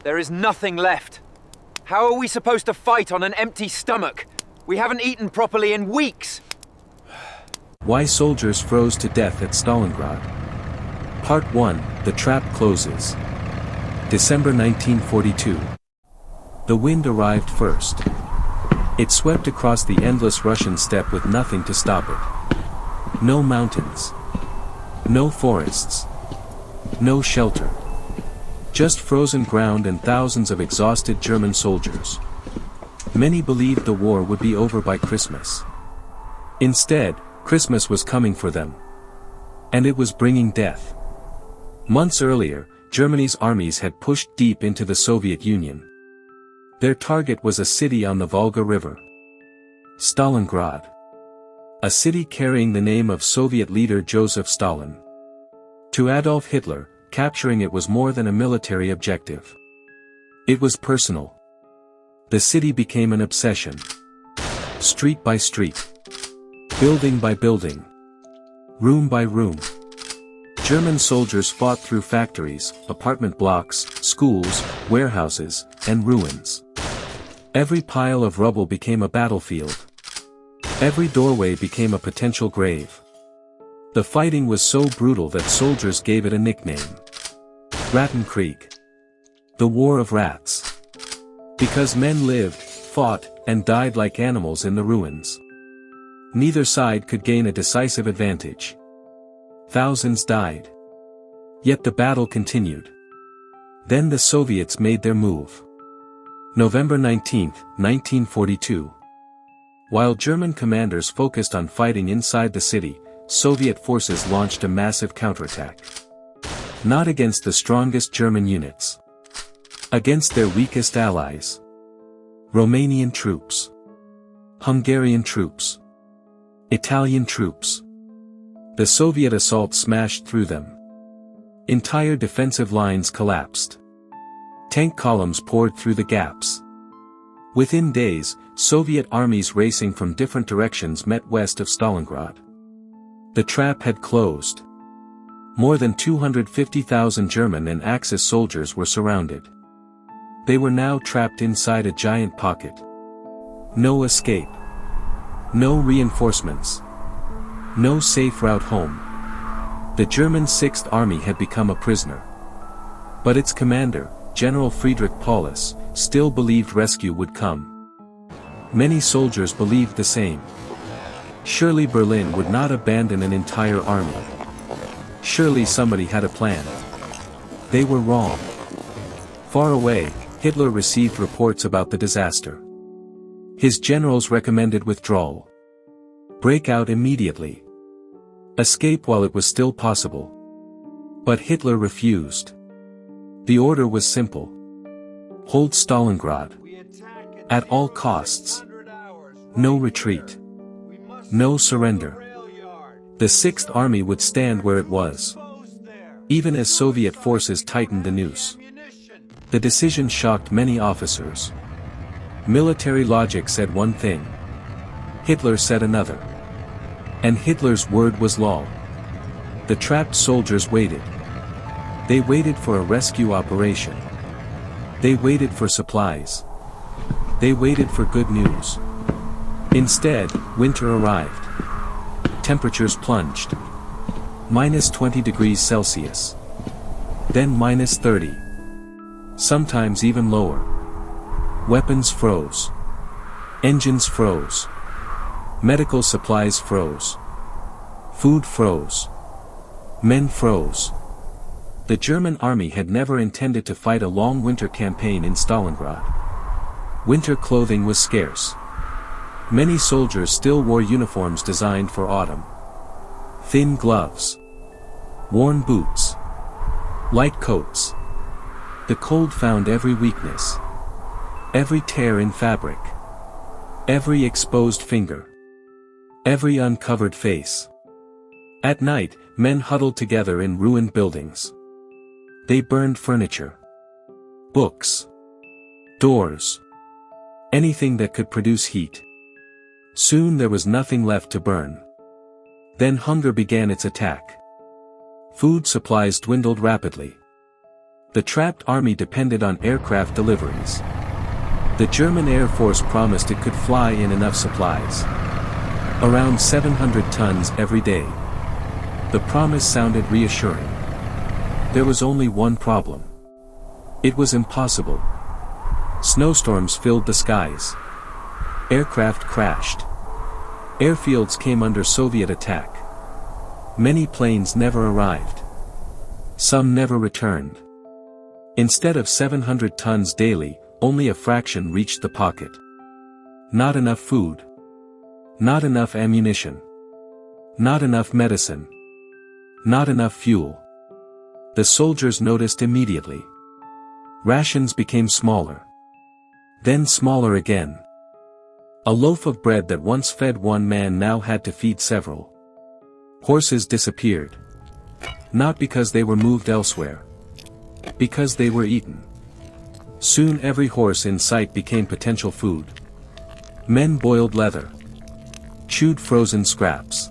There is nothing left. How are we supposed to fight on an empty stomach? We haven't eaten properly in weeks. Why soldiers froze to death at Stalingrad. Part 1, The Trap Closes. December 1942. The wind arrived first. It swept across the endless Russian steppe with nothing to stop it. No mountains. No forests. No shelter. Just frozen ground and thousands of exhausted German soldiers. Many believed the war would be over by Christmas. Instead, Christmas was coming for them. And it was bringing death. Months earlier, Germany's armies had pushed deep into the Soviet Union. Their target was a city on the Volga River. Stalingrad. A city carrying the name of Soviet leader Joseph Stalin. To Adolf Hitler, capturing it was more than a military objective. It was personal. The city became an obsession. Street by street. Building by building. Room by room. German soldiers fought through factories, apartment blocks, schools, warehouses, and ruins. Every pile of rubble became a battlefield. Every doorway became a potential grave. The fighting was so brutal that soldiers gave it a nickname. Rattenkrieg. The War of Rats. Because men lived, fought, and died like animals in the ruins. Neither side could gain a decisive advantage. Thousands died. Yet the battle continued. Then the Soviets made their move. November 19, 1942. While German commanders focused on fighting inside the city, Soviet forces launched a massive counterattack. Not against the strongest German units. Against their weakest allies. Romanian troops. Hungarian troops. Italian troops. The Soviet assault smashed through them. Entire defensive lines collapsed. Tank columns poured through the gaps. Within days, Soviet armies racing from different directions met west of Stalingrad. The trap had closed. More than 250,000 German and Axis soldiers were surrounded. They were now trapped inside a giant pocket. No escape. No reinforcements. No safe route home. The German 6th Army had become a prisoner. But its commander, General Friedrich Paulus, still believed rescue would come. Many soldiers believed the same. Surely Berlin would not abandon an entire army. Surely somebody had a plan. They were wrong. Far away, Hitler received reports about the disaster. His generals recommended withdrawal. Break out immediately. Escape while it was still possible. But Hitler refused. The order was simple. Hold Stalingrad. At all costs. No retreat. No surrender. The 6th Army would stand where it was. Even as Soviet forces tightened the noose. The decision shocked many officers. Military logic said one thing. Hitler said another. And Hitler's word was law. The trapped soldiers waited. They waited for a rescue operation. They waited for supplies. They waited for good news. Instead, winter arrived. Temperatures plunged. -20 degrees Celsius. Then -30. Sometimes even lower. Weapons froze. Engines froze. Medical supplies froze. Food froze. Men froze. The German army had never intended to fight a long winter campaign in Stalingrad. Winter clothing was scarce. Many soldiers still wore uniforms designed for autumn. Thin gloves. Worn boots. Light coats. The cold found every weakness. Every tear in fabric. Every exposed finger. Every uncovered face. At night, men huddled together in ruined buildings. They burned furniture. Books. Doors. Anything that could produce heat. Soon there was nothing left to burn. Then hunger began its attack. Food supplies dwindled rapidly. The trapped army depended on aircraft deliveries. The German Air Force promised it could fly in enough supplies. Around 700 tons every day. The promise sounded reassuring. There was only one problem. It was impossible. Snowstorms filled the skies. Aircraft crashed. Airfields came under Soviet attack. Many planes never arrived. Some never returned. Instead of 700 tons daily, only a fraction reached the pocket. Not enough food. Not enough ammunition. Not enough medicine. Not enough fuel. The soldiers noticed immediately. Rations became smaller. Then smaller again. A loaf of bread that once fed one man now had to feed several. Horses disappeared. Not because they were moved elsewhere. Because they were eaten. Soon every horse in sight became potential food. Men boiled leather. Chewed frozen scraps.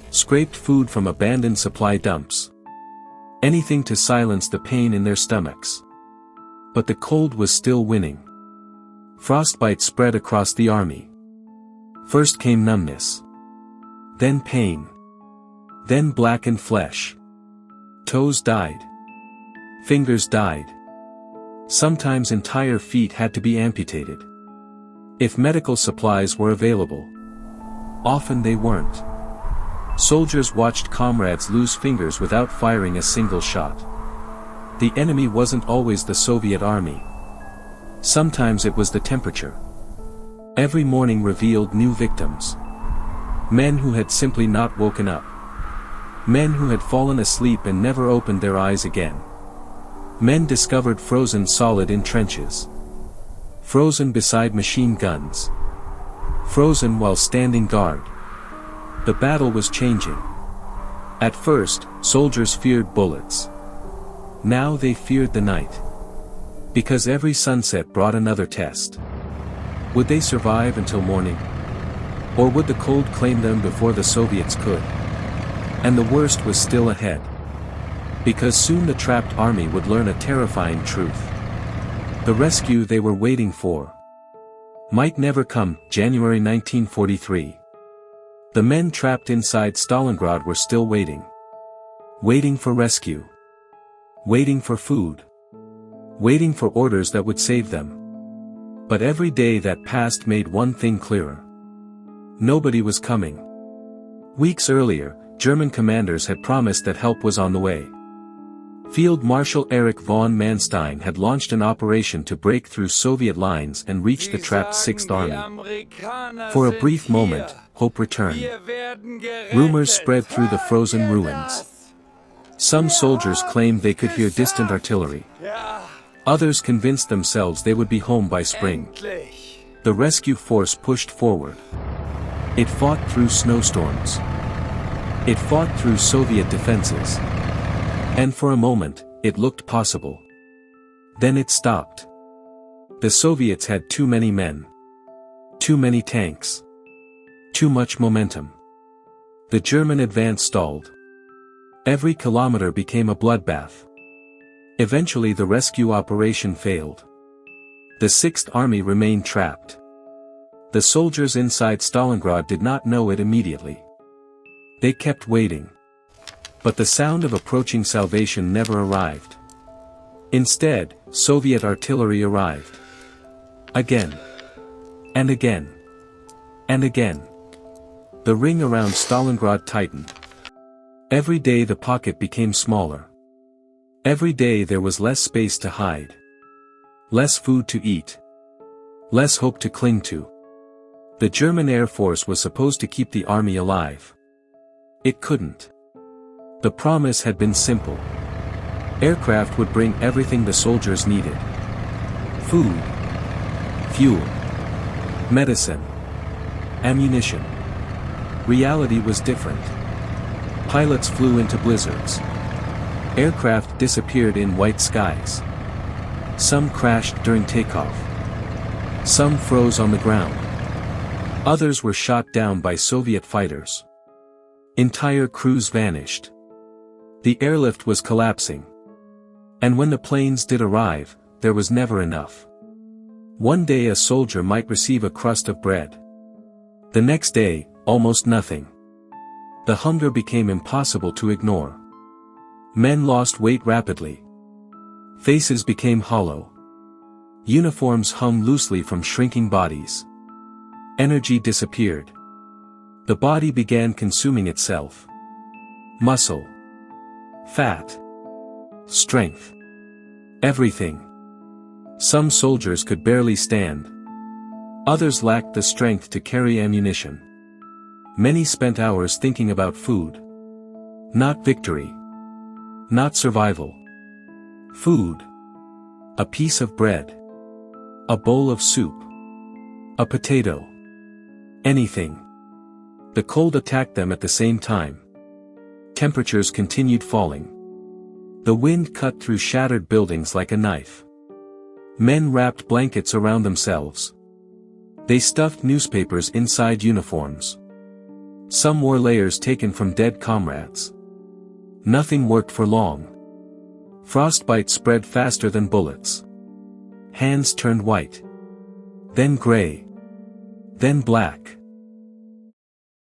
Scraped food from abandoned supply dumps. Anything to silence the pain in their stomachs. But the cold was still winning. Frostbite spread across the army. First came numbness. Then pain. Then blackened flesh. Toes died. Fingers died. Sometimes entire feet had to be amputated. If medical supplies were available. Often they weren't. Soldiers watched comrades lose fingers without firing a single shot. The enemy wasn't always the Soviet army. Sometimes it was the temperature. Every morning revealed new victims. Men who had simply not woken up. Men who had fallen asleep and never opened their eyes again. Men discovered frozen solid in trenches. Frozen beside machine guns. Frozen while standing guard. The battle was changing. At first, soldiers feared bullets. Now they feared the night. Because every sunset brought another test. Would they survive until morning? Or would the cold claim them before the Soviets could? And the worst was still ahead. Because soon the trapped army would learn a terrifying truth. The rescue they were waiting for might never come. January 1943. The men trapped inside Stalingrad were still waiting. Waiting for rescue. Waiting for food. Waiting for orders that would save them. But every day that passed made one thing clearer. Nobody was coming. Weeks earlier, German commanders had promised that help was on the way. Field Marshal Erich von Manstein had launched an operation to break through Soviet lines and reach the trapped 6th Army. For a brief moment, hope returned. Rumors spread through the frozen ruins. Some soldiers claimed they could hear distant artillery. Others convinced themselves they would be home by spring. The rescue force pushed forward. It fought through snowstorms. It fought through Soviet defenses. And for a moment, it looked possible. Then it stopped. The Soviets had too many men. Too many tanks. Too much momentum. The German advance stalled. Every kilometer became a bloodbath. Eventually the rescue operation failed. The 6th Army remained trapped. The soldiers inside Stalingrad did not know it immediately. They kept waiting. But the sound of approaching salvation never arrived. Instead, Soviet artillery arrived. Again. And again. And again. The ring around Stalingrad tightened. Every day the pocket became smaller. Every day there was less space to hide. Less food to eat. Less hope to cling to. The German Air Force was supposed to keep the army alive. It couldn't. The promise had been simple. Aircraft would bring everything the soldiers needed. Food. Fuel. Medicine. Ammunition. Reality was different. Pilots flew into blizzards. Aircraft disappeared in white skies. Some crashed during takeoff. Some froze on the ground. Others were shot down by Soviet fighters. Entire crews vanished. The airlift was collapsing. And when the planes did arrive, there was never enough. One day a soldier might receive a crust of bread. The next day, almost nothing. The hunger became impossible to ignore. Men lost weight rapidly. Faces became hollow. Uniforms hung loosely from shrinking bodies. Energy disappeared. The body began consuming itself. Muscle. Fat. Strength. Everything. Some soldiers could barely stand. Others lacked the strength to carry ammunition. Many spent hours thinking about food. Not victory. Not survival. Food. A piece of bread. A bowl of soup. A potato. Anything. The cold attacked them at the same time. Temperatures continued falling. The wind cut through shattered buildings like a knife. Men wrapped blankets around themselves. They stuffed newspapers inside uniforms. Some wore layers taken from dead comrades. Nothing worked for long. Frostbite spread faster than bullets. Hands turned white. Then gray. Then black.